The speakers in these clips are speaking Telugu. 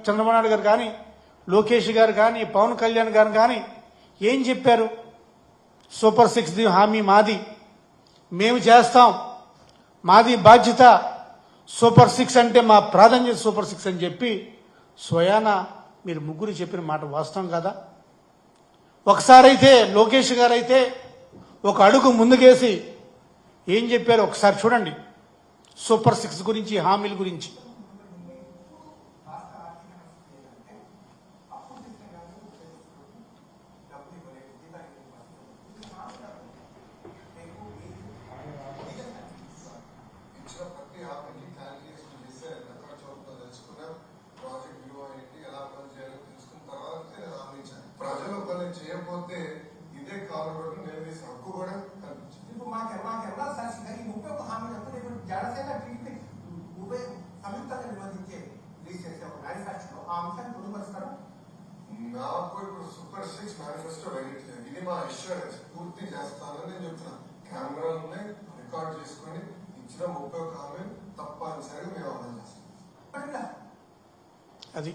చంద్రబాబు నాయుడు గారు కానీ, లోకేష్ గారు కానీ, పవన్ కళ్యాణ్ గారు కానీ ఏం చెప్పారు? సూపర్ 6 హామీ మాది, మేము చేస్తాం, మాది బాధ్యత, సూపర్ 6 అంటే మా ప్రాధాన్యత సూపర్ 6 అని చెప్పి స్వయాన మీరు ముగ్గురు చెప్పిన మాట వాస్తవం కదా? ఒకసారైతే లోకేష్ గారు అయితే ఒక అడుగు ముందుకేసి ఏం చెప్పారు ఒకసారి చూడండి. సూపర్ 6 గురించి, హామీల గురించి. చేయకపోతే ఇదే కాలంలో నిలదీసే హక్కు కూడా కల్పించింది. ఇప్పుడు మాకెవరా సాక్షిగా ఈ 31 హామీలు అంటే ఇప్పుడు జనసేన టీడీపీ ఉభయ సంయుక్తంగా నిర్వహించే రిలీజ్ చేసే ఒక మేనిఫెస్టో ఆ అంశాన్ని పొందుపరుస్తారు. నాకు ఇప్పుడు సూపర్ 6 మేనిఫెస్టో వెయిట్ చేయాలి. ఇది మా అష్యూరెన్స్, పూర్తి చేస్తానని నేను చెప్తున్నాను. కెమెరాలని రికార్డ్ చేసుకుని ఇచ్చిన 31 హామీలు తప్పనిసరిగా మేము అమలు చేస్తాం. అది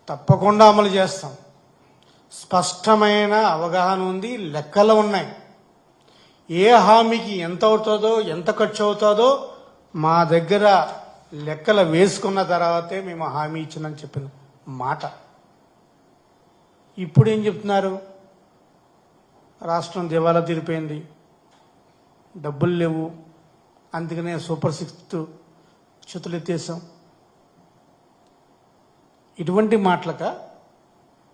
తప్పకుండా అమలు చేస్తాం. స్పష్టమైన అవగాహన ఉంది, లెక్కలు ఉన్నాయి. ఏ హామీకి ఎంత అవుతుందో, ఎంత ఖర్చు అవుతుందో మా దగ్గర లెక్కలు వేసుకున్న తర్వాతే మేము హామీ ఇచ్చినని చెప్పిన మాట. ఇప్పుడు ఏం చెప్తున్నారు? రాష్ట్రం దివాలా తీరిపోయింది, డబ్బులు లేవు, అందుకనే సూపర్ 6 చేతులెత్తేసాం. ఇటువంటి మాటలక,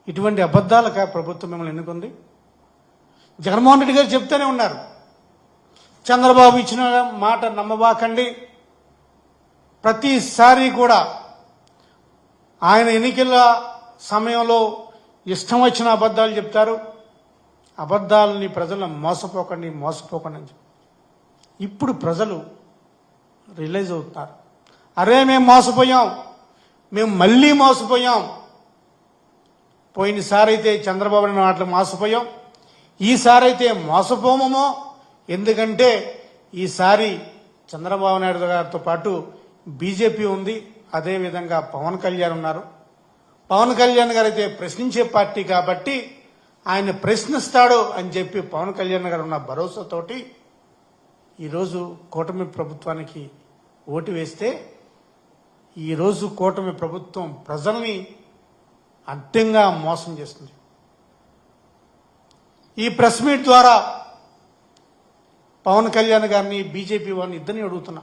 ఇటువంటి అబద్ధాలక ప్రభుత్వం మిమ్మల్ని ఎన్నుకుంది? జగన్మోహన్ రెడ్డి గారు చెప్తూనే ఉన్నారు, చంద్రబాబు ఇచ్చిన మాట నమ్మబాకండి. ప్రతిసారి కూడా ఆయన ఎన్నికల సమయంలో ఇష్టం వచ్చిన అబద్ధాలు చెప్తారు. అబద్ధాలని ప్రజలను మోసపోకండి అని చెప్పి ఇప్పుడు ప్రజలు రియలైజ్ అవుతున్నారు. అరే మేము మోసపోయాం, మేము మళ్ళీ మోసపోయాం. పోయినసారి అయితే చంద్రబాబు నాయుడు మాటలు మోసపోయాం, ఈసారి అయితే మోసపోమో. ఎందుకంటే ఈసారి చంద్రబాబు నాయుడు గారితో పాటు బీజేపీ ఉంది, అదేవిధంగా పవన్ కళ్యాణ్ ఉన్నారు. పవన్ కళ్యాణ్ గారు అయితే ప్రశ్నించే పార్టీ కాబట్టి ఆయన ప్రశ్నిస్తాడు అని చెప్పి పవన్ కళ్యాణ్ గారు ఉన్న భరోసాతోటి ఈరోజు కూటమి ప్రభుత్వానికి ఓటు వేస్తే, ఈరోజు కూటమి ప్రభుత్వం ప్రజల్ని అడ్డంగా మోసం చేస్తుంది. ఈ ప్రెస్ మీట్ ద్వారా పవన్ కళ్యాణ్ గారిని, బీజేపీ వారిని ఇద్దరిని అడుగుతున్నా.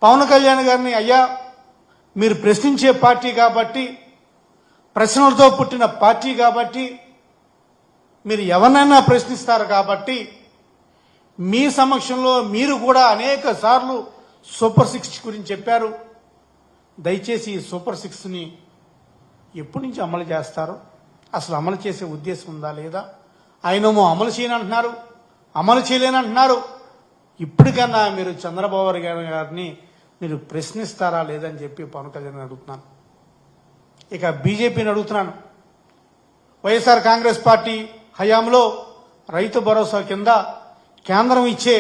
పవన్ కళ్యాణ్ గారిని, అయ్యా మీరు ప్రశ్నించే పార్టీ కాబట్టి, ప్రశ్నలతో పుట్టిన పార్టీ కాబట్టి, మీరు ఎవరినైనా ప్రశ్నిస్తారు కాబట్టి, మీ సమక్షంలో మీరు కూడా అనేక సార్లు సూపర్ 6 గురించి చెప్పారు. దయచేసి ఈ సూపర్ 6ని ఎప్పటి నుంచి అమలు చేస్తారు? అసలు అమలు చేసే ఉద్దేశం ఉందా లేదా? ఆయనేమో అమలు చేయనంటున్నారు, అమలు చేయలేనంటున్నారు. ఇప్పటికన్నా మీరు చంద్రబాబు గారిని మీరు ప్రశ్నిస్తారా లేదని చెప్పి పవన్ కళ్యాణ్ అడుగుతున్నాను. ఇక బీజేపీని అడుగుతున్నాను. వైఎస్ఆర్ కాంగ్రెస్ పార్టీ హయాంలో రైతు భరోసా కింద కేంద్రం ఇచ్చే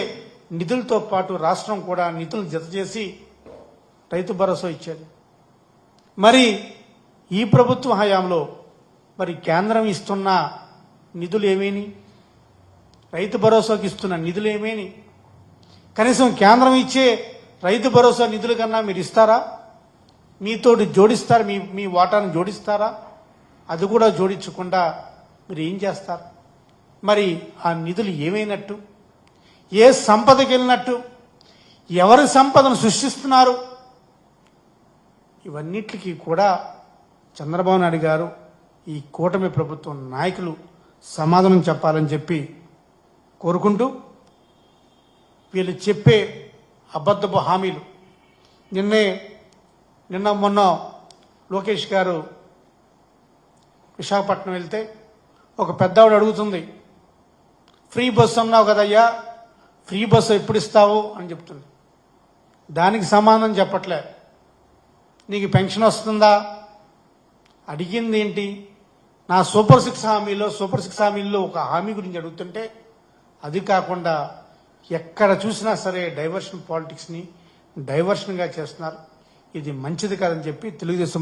నిధులతో పాటు రాష్ట్రం కూడా నిధులు జత చేసి రైతు భరోసా ఇచ్చేది. మరి ఈ ప్రభుత్వ హయాంలో మరి కేంద్రం ఇస్తున్న నిధులు ఏమేని? రైతు భరోసాకి ఇస్తున్న నిధులు ఏమేని? కనీసం కేంద్రం ఇచ్చే రైతు భరోసా నిధుల కన్నా మీరు ఇస్తారా? మీతోటి జోడిస్తారు, మీ వాటాను జోడిస్తారా? అది కూడా జోడించకుండా మీరు ఏం చేస్తారు? మరి ఆ నిధులు ఏమైనట్టు? ఏ సంపదకి వెళ్ళినట్టు? ఎవరి సంపదను సృష్టిస్తున్నారు? ఇవన్నిటికీ కూడా చంద్రబాబు నాయుడు గారు, ఈ కూటమి ప్రభుత్వం నాయకులు సమాధానం చెప్పాలని చెప్పి కోరుకుంటూ, వీళ్ళు చెప్పే అబద్ధపు హామీలు, నిన్న మొన్న లోకేష్ గారు విశాఖపట్నం వెళ్తే ఒక పెద్దవాడు అడుగుతుంది, ఫ్రీ బస్సు అన్నావు కదయ్యా, ఫ్రీ బస్సు ఎప్పుడు ఇస్తావు అని చెప్తుంది. దానికి సమాధానం చెప్పట్లే. నీకు పెన్షన్ వస్తుందా? అడిగింది ఏంటి? నా సూపర్ 6 హామీల్లో ఒక హామీ గురించి అడుగుతుంటే, అది కాకుండా ఎక్కడ చూసినా సరే డైవర్షన్ పాలిటిక్స్ని డైవర్షన్గా చేస్తున్నారు. ఇది మంచిది కాదని చెప్పి తెలుగుదేశం